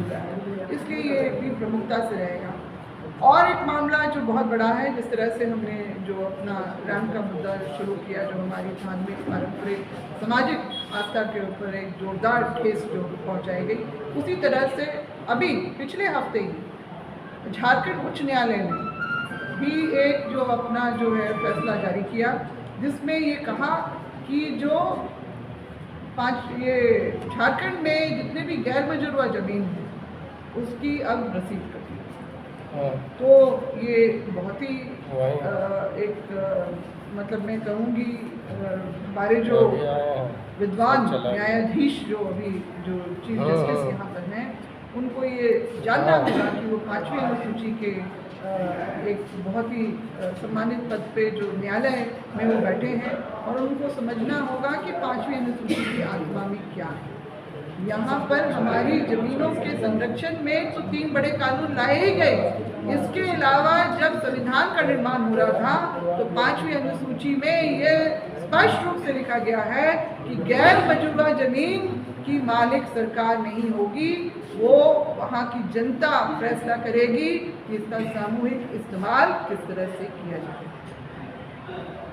रहा है, इसलिए ये भी प्रमुखता से रहेगा। और एक मामला जो बहुत बड़ा है, जिस तरह से हमने जो अपना रैम का मुद्दा शुरू किया, जो हमारी धार्मिक पारंपरिक सामाजिक आस्था के ऊपर एक जोरदार ठेस जो पहुंचाई गई, उसी तरह से अभी पिछले हफ्ते ही झारखंड उच्च न्यायालय ने भी एक जो अपना जो है फैसला जारी किया, जिसमें ये कहा कि जो ये झारखंड में जितने भी गैर मंजूरवा जमीन है उसकी अब रसीद कर दी। तो ये बहुत ही मतलब मैं कहूँगी हमारे जो विद्वान न्यायाधीश जो अभी जो चीफ जस्टिस यहाँ पर हैं, उनको ये जानना होगा कि वो 5वीं अनुसूची के एक बहुत ही सम्मानित पद पे जो न्यायालय में वो बैठे हैं, और उनको समझना होगा कि 5वीं अनुसूची की आत्मा में क्या है। यहाँ पर हमारी जमीनों के संरक्षण में तो 3 बड़े कानून लाए ही गए। इसके अलावा जब संविधान का निर्माण हो रहा था तो 5वीं अनुसूची में ये स्पष्ट रूप से लिखा गया है कि गैर मंजूरवा जमीन की मालिक सरकार नहीं होगी, वो वहाँ की जनता फैसला करेगी कि इसका सामूहिक इस्तेमाल किस तरह से किया जाए।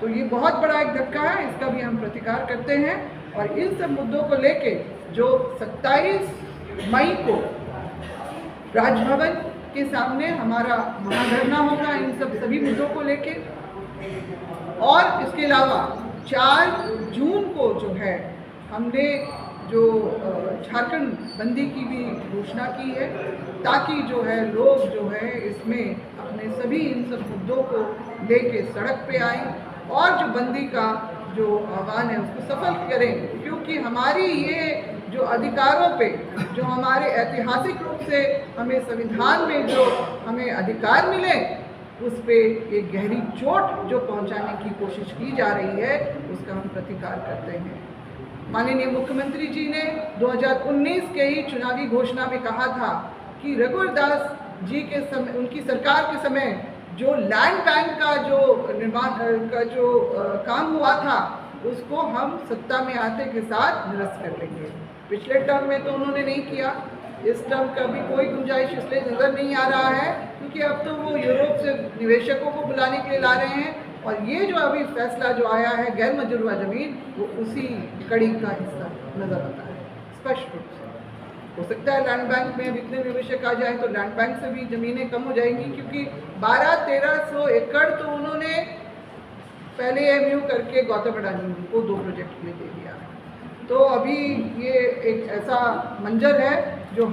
तो ये बहुत बड़ा एक धक्का है, इसका भी हम प्रतिकार करते हैं। और इन सब मुद्दों को लेके जो 27 मई को राजभवन के सामने हमारा महाधरना होगा इन सभी मुद्दों को लेके, और इसके अलावा 4 जून को जो है हमने जो झारखंड बंदी की भी घोषणा की है, ताकि जो है लोग जो है इसमें अपने सभी इन सब मुद्दों को लेके सड़क पे आए और जो बंदी का जो आह्वान है उसको सफल करें। क्योंकि हमारी ये जो अधिकारों पे जो हमारे ऐतिहासिक रूप से हमें संविधान में जो हमें अधिकार मिले, उस पे एक गहरी चोट जो पहुंचाने की कोशिश की जा रही है, उसका हम प्रतिकार करते हैं। माननीय मुख्यमंत्री जी ने 2019 के ही चुनावी घोषणा में कहा था कि रघुवर दास जी के समय, उनकी सरकार के समय जो लैंड बैंक का जो निर्माण का जो काम हुआ था, उसको हम सत्ता में आते के साथ निरस्त कर लेंगे। पिछले टर्म में तो उन्होंने नहीं किया, इस टर्म का भी कोई गुंजाइश इसलिए नज़र नहीं आ रहा है क्योंकि अब तो वो यूरोप से निवेशकों को बुलाने के लिए ला रहे हैं, और ये जो अभी फैसला जो आया है गैर मंजूरवा जमीन, वो उसी कड़ी का हिस्सा नज़र आता है स्पष्ट रूप से। हो सकता है लैंड बैंक में इतने निवेशक आ जाए तो लैंड बैंक से भी ज़मीनें कम हो जाएंगी, क्योंकि 1200-1300 एकड़ तो उन्होंने पहले एमयू करके गौतम अडानी को 2 प्रोजेक्ट के लिए दे दिया। तो अभी ये एक ऐसा मंजर है जो